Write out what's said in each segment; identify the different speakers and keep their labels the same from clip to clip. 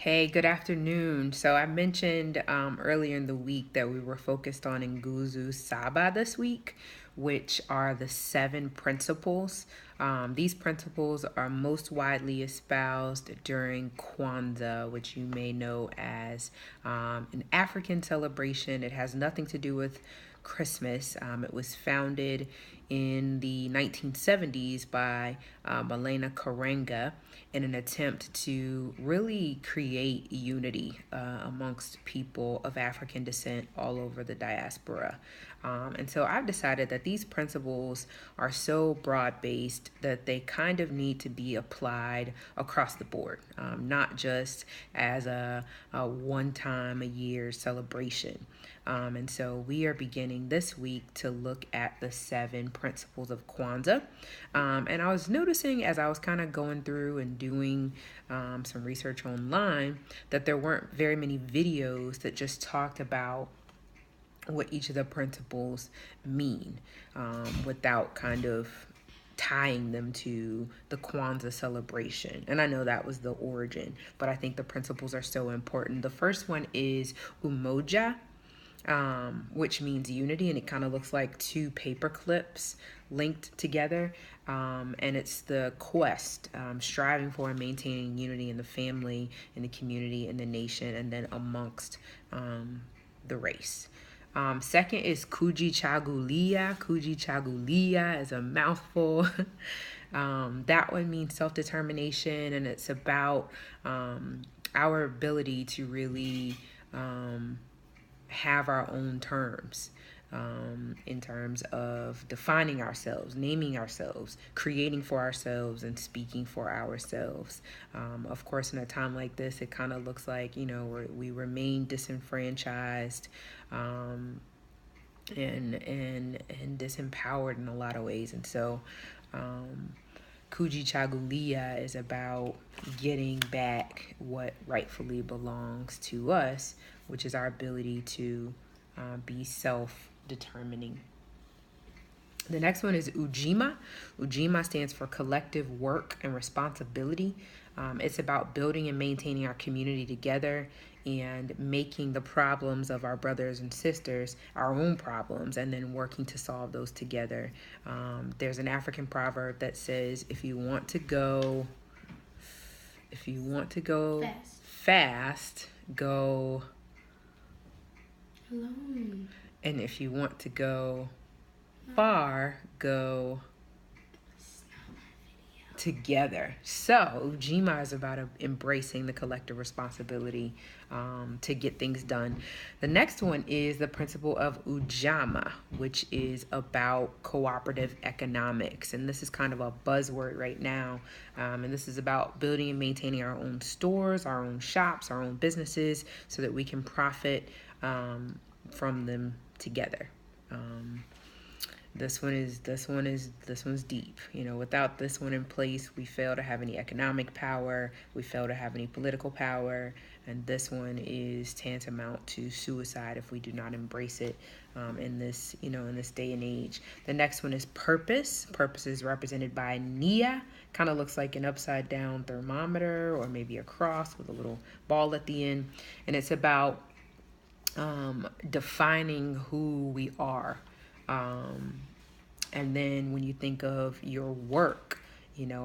Speaker 1: Hey, good afternoon. So I mentioned earlier in the week that we were focused on Nguzo Saba this week, which are the seven principles. These principles are most widely espoused during Kwanzaa, which you may know as an African celebration. It has nothing to do with Christmas. It was founded in the 1970s by Malena Karenga in an attempt to really create unity amongst people of African descent all over the diaspora. And so I've decided that these principles are so broad based that they kind of need to be applied across the board, not just as a one time a year celebration. And so we are beginning this week to look at the seven principles of Kwanzaa. And I was noticing as I was kind of going through and doing some research online that there weren't very many videos that just talked about what each of the principles mean without kind of tying them to the Kwanzaa celebration. And I know that was the origin, but I think the principles are so important. The first one is umoja, which means unity, and it kind of looks like two paper clips linked together. And it's the quest, striving for and maintaining unity in the family, in the community, in the nation, and then amongst the race. Second is Kuji Chagulia. Kuji Chagulia is a mouthful. That one means self-determination, and it's about our ability to really have our own terms in terms of defining ourselves, naming ourselves, creating for ourselves, and speaking for ourselves. Of course, in a time like this, it kind of looks like, we remain disenfranchised and disempowered in a lot of ways. And so Kuji Chagulia is about getting back what rightfully belongs to us, which is our ability to be self-determining. The next one is Ujima. Ujima stands for collective work and responsibility. It's about building and maintaining our community together and making the problems of our brothers and sisters our own problems and then working to solve those together. There's an African proverb that says, if you want to go fast, go
Speaker 2: alone.
Speaker 1: And if you want to go far, go together. So Ujima is about embracing the collective responsibility to get things done. The next one is the principle of Ujamaa, which is about cooperative economics. And this is kind of a buzzword right now. And this is about building and maintaining our own stores, our own shops, our own businesses, so that we can profit from them together. This one's deep. Without this one in place, we fail to have any economic power, we fail to have any political power, and this one is tantamount to suicide if we do not embrace it in this day and age. The next one is purpose. Purpose is represented by Nia. Kind of looks like an upside down thermometer or maybe a cross with a little ball at the end, and it's about defining who we are. And then when you think of your work,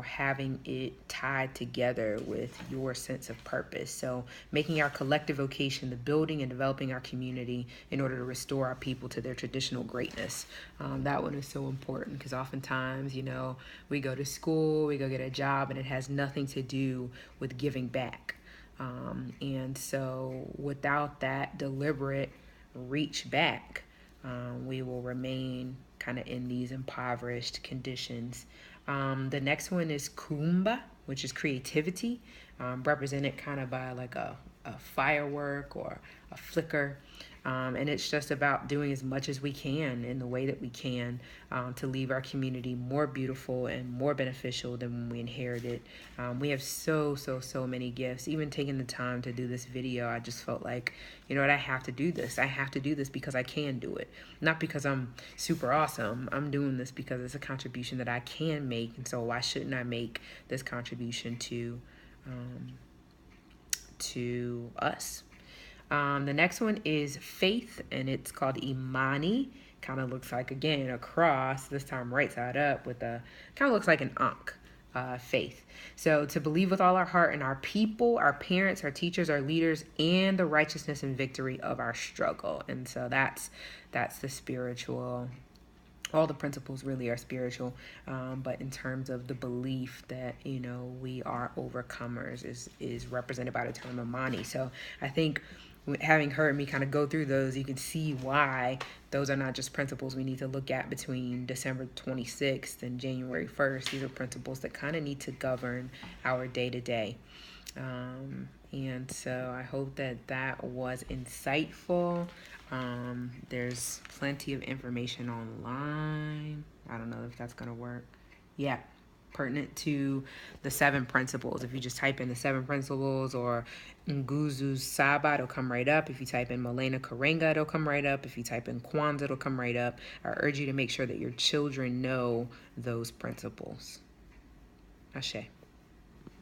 Speaker 1: having it tied together with your sense of purpose. So making our collective vocation the building and developing our community in order to restore our people to their traditional greatness. That one is so important because oftentimes, we go to school, we go get a job, and it has nothing to do with giving back. And so without that deliberate reach back, we will remain kind of in these impoverished conditions. The next one is Kumba, which is creativity, represented kind of by like a firework or a flicker. And it's just about doing as much as we can in the way that we can to leave our community more beautiful and more beneficial than when we inherited. We have so many gifts. Even taking the time to do this video, I just felt like, I have to do this. I have to do this because I can do it. Not because I'm super awesome. I'm doing this because it's a contribution that I can make. And so why shouldn't I make this contribution to to us. The next one is faith, and it's called Imani. Kind of looks like, again, a cross, this time right side up, with a kind of looks like an Ankh. Faith. So to believe with all our heart in our people, our parents, our teachers, our leaders, and the righteousness and victory of our struggle. And so that's the spiritual. All the principles really are spiritual, but in terms of the belief that we are overcomers is represented by the term Imani. So I think, having heard me kind of go through those, you can see why those are not just principles we need to look at between December 26th and January 1st. These are principles that kind of need to govern our day-to-day. And so I hope that was insightful. There's plenty of information online. I don't know if that's going to work. Yeah, pertinent to the 7 principles. If you just type in the 7 principles or Nguzo Saba, it'll come right up. If you type in Malena Karenga, it'll come right up. If you type in Kwanzaa, it'll come right up. I urge you to make sure that your children know those principles. Ashe.